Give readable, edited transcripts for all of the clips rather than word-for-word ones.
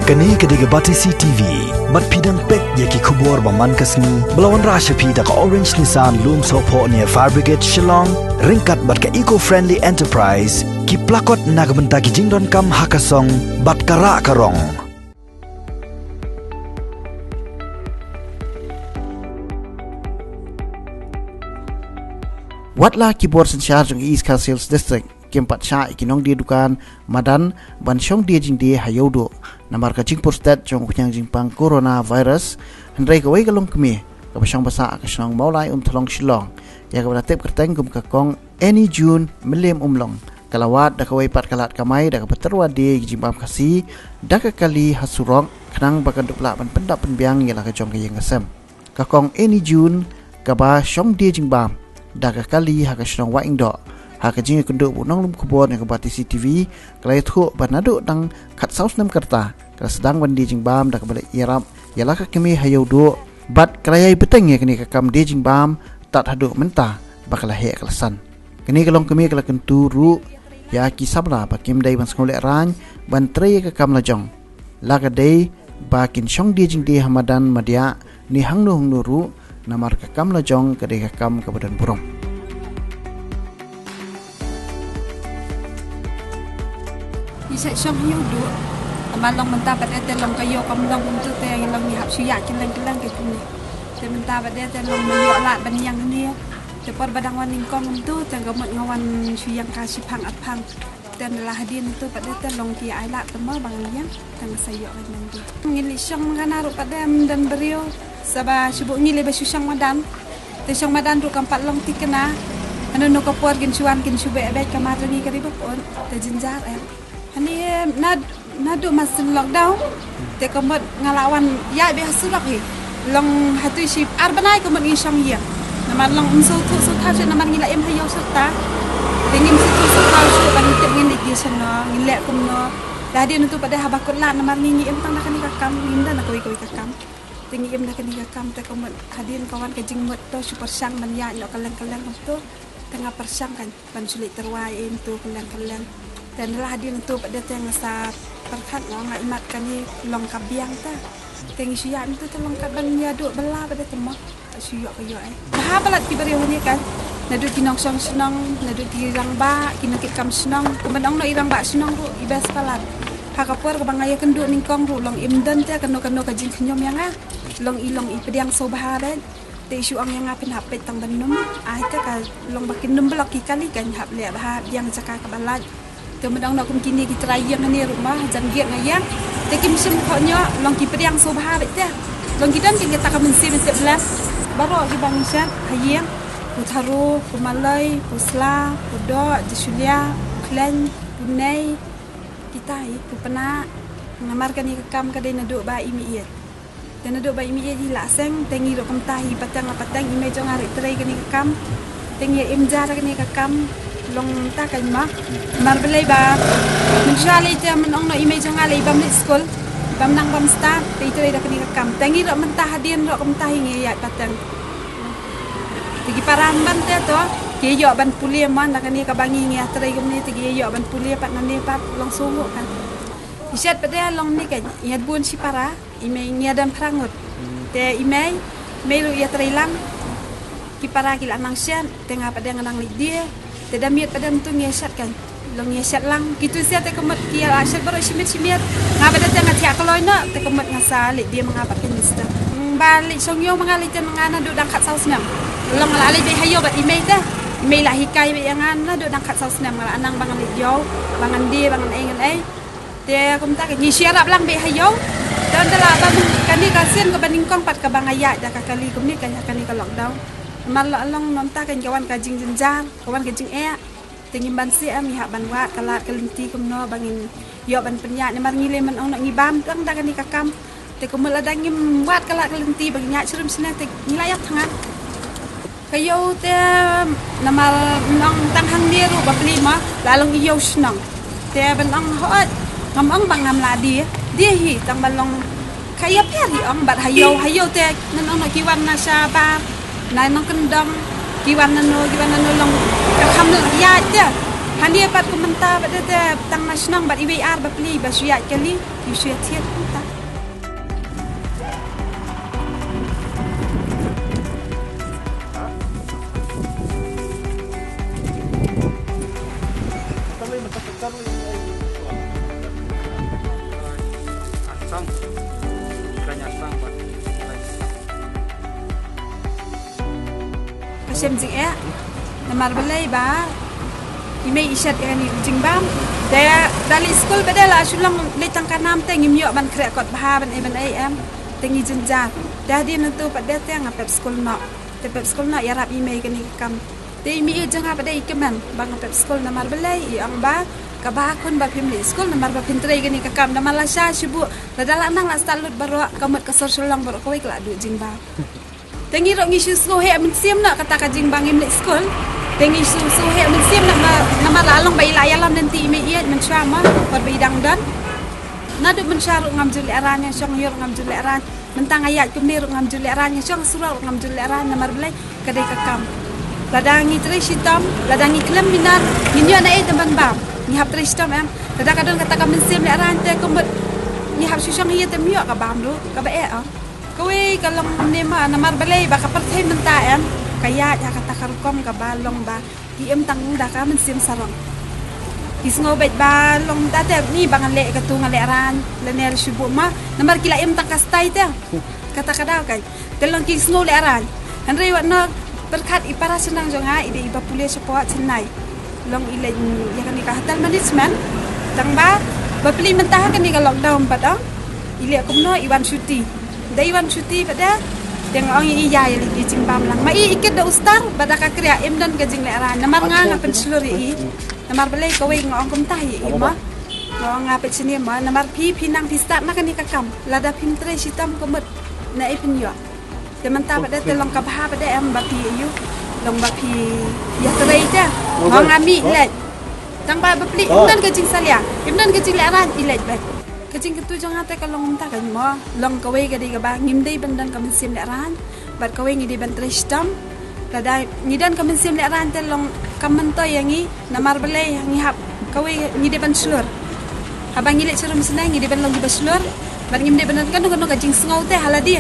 Kani kediga Batisi TV, mat pidang pek yaki kubur baman kasni, belawan rasha pida ka Orange Nissan Loom Sopo near Fire Brigade Shillong, ringkat bat ka eco-friendly enterprise, ki plakot nagbenta ki jingdon kam hakasong, bat kara karong. Watla keyboard in charge ng East Coast Sales District Kempat Sha ikinong di dukan madan ban syong di jing di hayodo na marka jing postet jong kunyang jing pang coronavirus hendrai kawai kalong kemi kapasyang basa akasyang maulai thalong Shillong ya kabada tip kerteng kum kakong any June milim umlong kalawat da kawai pat kalat kamai da kapaterwa di jing pam kasi da kali hasurong kenang bakan dupla ban pendap penbiang yala ka jong kayeng asem kakong any June kaba syong di jing bam da kali hakasyang waing do hakajing kunduk bunong lum kubor yang kebati CCTV kalai thu banadu dang kat saus nam kerta kala sedang bandi jing bam dak balik irap yala ka kemi hayo do bat kalai beteng ya kini kakam di jing bam tat hadu mentah bakal he kalasan kini kalong kemi kala kenturu ya ki sabla bakim dai ban skole ran ban tre kakam lajong laga dai bakin syong di jing di hamadan madia ni hangnu nuru namar kakam lajong kadai kakam kabadan burung. Isa siyang yudo. Amalong mentapat ete long kayo kamlong untuk te yang long ni hap suya kilang ke kini. Te mentapat ete long mayo lat baniang ni. Te por badang wan ingkong untuk te gamot ngawan suyang kasih pang at pang. Te adalah hadin itu pada te long ki ai lat temo bang liang tang sayo kan nanti. Ngili syang nganaru pada dan berio saba subuh ngili basu syang madan. Te syang madan ru kampat long tikena. Anu no kapor gin suan gin sube abet kamar ni karibu pon te jinjar Hani nadu masin lockdown, te kemud ngalawan ya biasa lagi. Long hatu ship arbanai kemud ngisang ya. Naman long unsu tu sukha je naman ngila em hayo serta. Tengin situ sukha je banit ngin di sana ngilek kumno. Dadi nutu pada habakut la naman ngi em tang nakani kakam linda nak koi kakam. Tengi em nakani kakam te kemud hadin kawan kajing mut to super sang man ya no kaleng-kaleng tu tengah persang kan ban sulit terwai em tu kaleng-kaleng. Dan lah dia untuk pada tengah sa perkat orang imat kani long kabiang ta tengi suya itu tolong kaban ya duk bela pada temak suya kayo bah balat ki bari ni kan nadu kinong song senang nadu kirang ba kinakit kam senang kumandang no irang ba senang ru ibas palat hakapur ka bangaya kenduk ningkong ru long imdan ta kano kajing kenyom yang long ilong ipediang so bahare te isu ang yang apin hapet tang banum ta ka long bakin num blok ki kali kan hap le bah yang caka ka balat kemudian nak kini kita rayang ni rumah janggir ngayang tekim sem khonyo long ki priang sobha bete long kidan kita tak mensi belas baru ki bangsan hayang putharu pumalai pusla pudo jisulia klen punai kita pupena ngamarkan ni kam kadai naduk ba imi dan naduk ba imi hila seng tengi ro kamtahi patang ime jong ari trai kani kam tengi imjar kani kam long ta kan ma mar belai ba menjali te menong no image ngalai bam ni school bam nang bam start te itu ida kini kam tangi ro mentah hadin ro kamtah ngi ya patang tigi paran ban te to ki yo ban pulia man da kani ka bangi ngi atrai gumni tigi yo ban pulia pat nani pat long sungu kan iset pada long ni kan yat bun si para ime ngi dan prangut te ime melu ya trailang ki para ki lanang sian tengah pada nganang li dia tidak miat pada untuk ngesat kan, long ngesat lang. Gitu sih te kemat kia asyik baru simit. Ngapa dah tengah tiak kalau nak te kemat ngasalik dia mengapakan mister. Balik songyo mengalir dan mengana duduk dangkat saus nam. Long ngalali be hayo bat email dah. Email lah hikai be yang ana duduk dangkat saus nam ngal anang bangan jauh, bangan dia bangan engan Te kumta kan nyisiarap lang be hayo. Dan telah bang kani kasian ke bandingkong pat ke bangaya dah kali kumni kan kani ke lockdown. Malah long nonta kan kawan kajing jenjar kawan kajing tingin ban si am ya ban wat kalat kelinti kumno bangin yo ban penyak ni mar ngile man nak ngibam tang kan ni kakam te kumul ada ngim wat kalat kelinti bang nyak serum sene te ngilayak tangan kayo te namal nong tang hang dia ru ba lima lalong iyo snang te ban ang hot ngamang bang ngam ladi dia hi tang balong kaya peri ang bat hayo te nanong nak kiwan na sa ba nai nong kendang kiwan nano long kakam ya dia Hanya pat komentar pada tang nasional bat IWR bapli basuyat kali yusyat tiat kita. Kasem jing namar balai ba imei isat ni jing bam daya dali skul badala asulang letang kanam teng imyo ban kre kot baha ban am tengi jenjar dah dia nentu pada teng apep skul no te pep skul no yarap imei kani kam te imi jang apa dai keman bang apep skul namar balai ang ba ka ba kun ba pim skul namar ba pintre kani ka kam namar la sha shubu dadala nang la stalut baro kamut ka sorsulang baro koi kla du jing ba tengi ro ngi shu he min sim na kata ka jing bang im skul tengi su he min sim nama lalong bai layalam nanti ime iat men syama par bidang dan nadu men syaru ngam juli aranya syong yor ngam juli aran mentang ayat kumni ro ngam juli aranya syong surau ngam juli aran namar belai kadai kakam ladangi tre hitam ladangi klem minar minyo na teman bam ni hap tre hitam em ladak kadon kata ka men sim le aran te kumbut ni hap syong hiya te myo ka bam do ka ba kowe kalong nema namar belai ba ka perthai menta em kaya ya kata karukom ka balong ba iem tang da ka men sim sarong isngo bet balong da te ni bangan le ka tu ngale ran lenel shubu ma namar kila iem tang kastai te kata kada kai telong ki snow le ran andre wat no berkat ipara senang jonga ide iba pule support senai long ile ya kan ka hotel management tang ba beli mentah kan ni ka lockdown pada ile kumno iwan syuti dai iwan syuti pada yang orang iya ya di cimbam lang mai iket da ustar pada ka kriya imdan ka jing leran namar nga nga pensluri i namar belai ka wei ngong kum tai i ma ngong nga pe sini ma namar pi nang pi start na kan ni ka kam lada pim tre sitam komut na i pinyo te manta pada te long ka bha pada em ba pi yu long ba pi ya tre ta ngong nga mi le tang ba beli imdan ka jing salia imdan ka jing leran i le ba kacing ketu jong ate kalong mta kan mo long kawe gadi ka ba ngimdei bandan ka mensim le ran bat kawe ngidi ban tristam tada ngidan ka mensim le ran te long kamen to yangi namar belai ngi hap kawe ngidi ban slur habang ngile cerum senang ngidi ban long di baslur bat ngimdei bandan kan no kacing sngau te haladi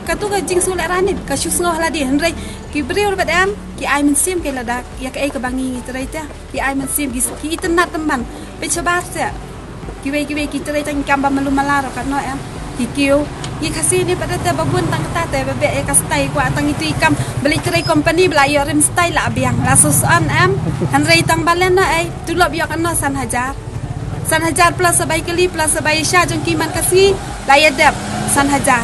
katu kacing sngau le ran ka shu sngau haladi henrei ki briur bat am ki ai mensim ke lada ya ka ai ka bangi ngi te ki ai mensim ki itenat teman pe cobar se kiwe kita rai tang kamba malu malaro kan no em kikiu ni kasi ni pada te babun tang ta te bebe e kastai kwa tang itu ikam beli cerai company bela yo rem style la biang la susan em han rai tang balen na ai tu lob yo kan no san hajar plus sabai kali plus sabai sha jong ki man kasi la ya dep san hajar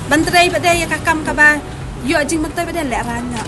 bantrai pada ya kakam ka ba yo jing matai pada le ranya